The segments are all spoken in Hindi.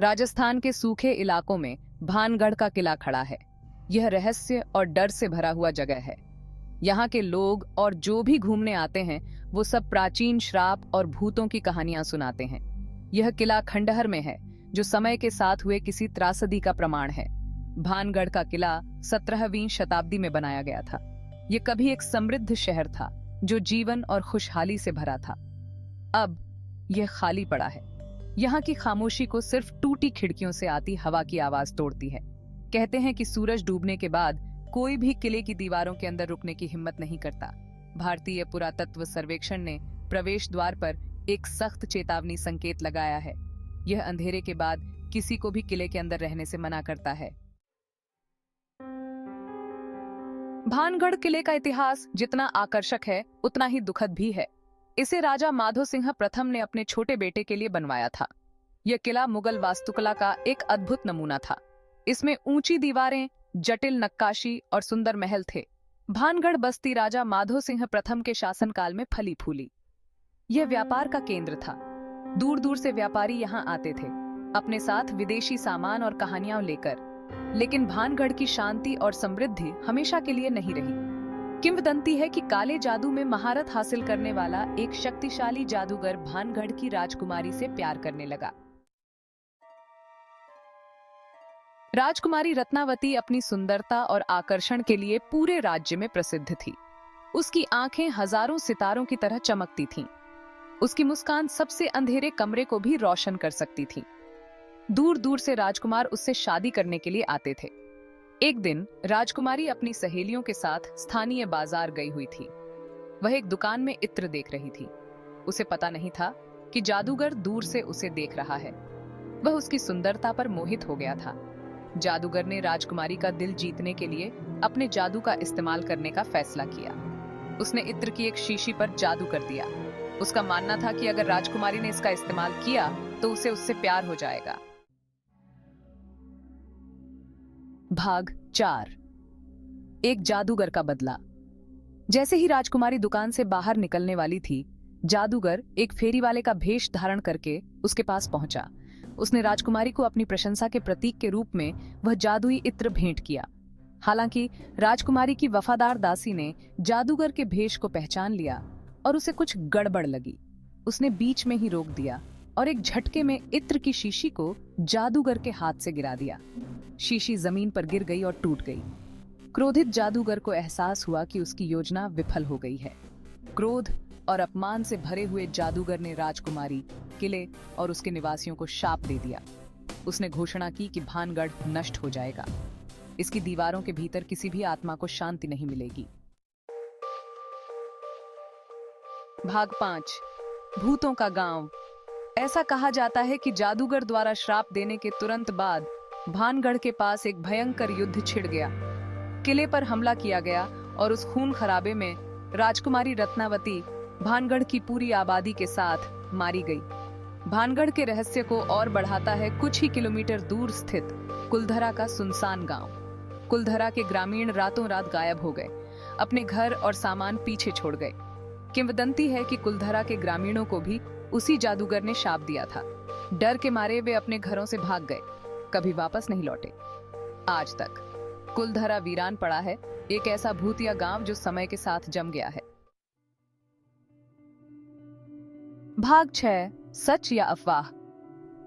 राजस्थान के सूखे इलाकों में भानगढ़ का किला खड़ा है। यह रहस्य और डर से भरा हुआ जगह है। यहाँ के लोग और जो भी घूमने आते हैं वो सब प्राचीन श्राप और भूतों की कहानियां सुनाते हैं। यह किला खंडहर में है, जो समय के साथ हुए किसी त्रासदी का प्रमाण है। भानगढ़ का किला 17वीं शताब्दी में बनाया गया था। यह कभी एक समृद्ध शहर था जो जीवन और खुशहाली से भरा था। अब यह खाली पड़ा है। यहाँ की खामोशी को सिर्फ टूटी खिड़कियों से आती हवा की आवाज तोड़ती है। कहते हैं कि सूरज डूबने के बाद कोई भी किले की दीवारों के अंदर रुकने की हिम्मत नहीं करता। भारतीय पुरातत्व सर्वेक्षण ने प्रवेश द्वार पर एक सख्त चेतावनी संकेत लगाया है। यह अंधेरे के बाद किसी को भी किले के अंदर रहने से मना करता है। भानगढ़ किले का इतिहास जितना आकर्षक है उतना ही दुखद भी है। इसे राजा माधो सिंह प्रथम ने अपने छोटे बेटे के लिए बनवाया था। यह किला मुगल वास्तुकला का एक अद्भुत नमूना था। इसमें ऊंची दीवारें, जटिल नक्काशी और सुंदर महल थे। भानगढ़ बस्ती राजा माधो सिंह प्रथम के शासनकाल में फली फूली। यह व्यापार का केंद्र था। दूर दूर से व्यापारी यहाँ आते थे, अपने साथ विदेशी सामान और कहानियां लेकर। लेकिन भानगढ़ की शांति और समृद्धि हमेशा के लिए नहीं रही। किंवदंती है कि काले जादू में महारत हासिल करने वाला एक शक्तिशाली जादूगर भानगढ़ की राजकुमारी से प्यार करने लगा। राजकुमारी रत्नावती अपनी सुंदरता और आकर्षण के लिए पूरे राज्य में प्रसिद्ध थी। उसकी आंखें हजारों सितारों की तरह चमकती थीं। उसकी मुस्कान सबसे अंधेरे कमरे को भी रोशन कर सकती थी। दूर दूर से राजकुमार उससे शादी करने के लिए आते थे। एक दिन राजकुमारी अपनी सहेलियों के साथ स्थानीय बाजार गई हुई थी। वह एक दुकान में इत्र देख रही थी। उसे पता नहीं था कि जादूगर दूर से उसे देख रहा है। वह उसकी सुंदरता पर मोहित हो गया था। जादूगर ने राजकुमारी का दिल जीतने के लिए अपने जादू का इस्तेमाल करने का फैसला किया। उसने इत्र की एक शीशी पर जादू कर दिया। उसका मानना था कि अगर राजकुमारी ने इसका इस्तेमाल किया तो उसे उससे प्यार हो जाएगा। भाग 4। एक जादूगर का बदला। जैसे ही राजकुमारी दुकान से बाहर निकलने वाली थी, जादूगर एक फेरी वाले का भेष धारण करके उसके पास पहुंचा। उसने राजकुमारी को अपनी प्रशंसा के प्रतीक के रूप में वह जादुई इत्र भेंट किया। हालांकि राजकुमारी की वफादार दासी ने जादूगर के भेष को पहचान लिया और उसे कुछ गड़बड़ लगी। उसने बीच में ही रोक दिया और एक झटके में इत्र की शीशी को जादूगर के हाथ से गिरा दिया। शीशी जमीन पर गिर गई और टूट गई। क्रोधित जादूगर को एहसास हुआ कि उसकी योजना विफल हो गई है। क्रोध और अपमान से भरे हुए जादूगर ने राजकुमारी, किले और उसके निवासियों को शाप दे दिया। उसने घोषणा की कि भानगढ़ नष्ट हो जाएगा। इसकी दीवारों के भीतर किसी भी आत्मा को शांति नहीं मिलेगी। भाग 5। भूतों का गांव। ऐसा कहा जाता है कि जादूगर द्वारा श्राप देने के तुरंत बाद भानगढ़ के पास एक भयंकर युद्ध छिड़ गया। किले पर हमला किया गया और उस खून खराबे में राजकुमारी रत्नावती भानगढ़ की पूरी आबादी के साथ मारी गई। भानगढ़ के रहस्य को और बढ़ाता है कुछ ही किलोमीटर दूर स्थित कुलधरा का सुनसान गांव। कुलधरा के ग्रामीण रातों रात गायब हो गए, अपने घर और सामान पीछे छोड़ गए। किंवदंती है कि कुलधरा के ग्रामीणों को भी उसी जादूगर ने शाप दिया था। डर के मारे वे अपने घरों से भाग गए, कभी वापस नहीं लौटे। आज तक कुलधरा वीरान पड़ा है, एक ऐसा भूतिया गांव जो समय के साथ जम गया है। भाग 6। सच या अफवाह।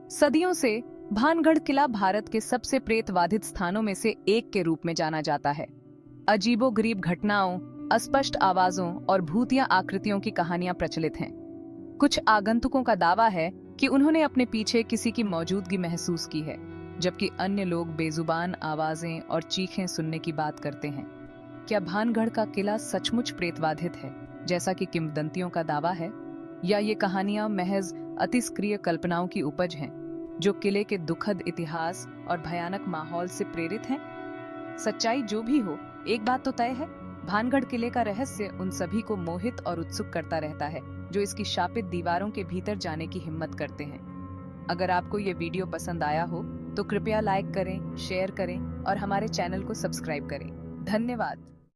सदियों से भानगढ़ किला भारत के सबसे प्रेतवाधित स्थानों में से एक के रूप में जाना जाता है। अजीबोगरीब घटनाओं, अस्पष्ट आवाजों और भूतिया आकृतियों की कहानियां प्रचलित हैं। कुछ आगंतुकों का दावा है कि उन्होंने अपने पीछे किसी की मौजूदगी महसूस की है, जबकि अन्य लोग बेजुबान आवाजें और चीखें सुनने की बात करते हैं। क्या भानगढ़ का किला सचमुच प्रेतबाधित है, जैसा कि किंवदंतियों का दावा है, या ये कहानियां महज अतिस्क्रिय कल्पनाओं की उपज हैं, जो किले के दुखद इतिहास और भयानक माहौल से प्रेरित हैं? सच्चाई जो भी हो, एक बात तो तय है, भानगढ़ किले का रहस्य उन सभी को मोहित और उत्सुक करता रहता है जो इसकी शापित दीवारों के भीतर जाने की हिम्मत करते हैं। अगर आपको ये वीडियो पसंद आया हो तो कृपया लाइक करें, शेयर करें और हमारे चैनल को सब्सक्राइब करें। धन्यवाद।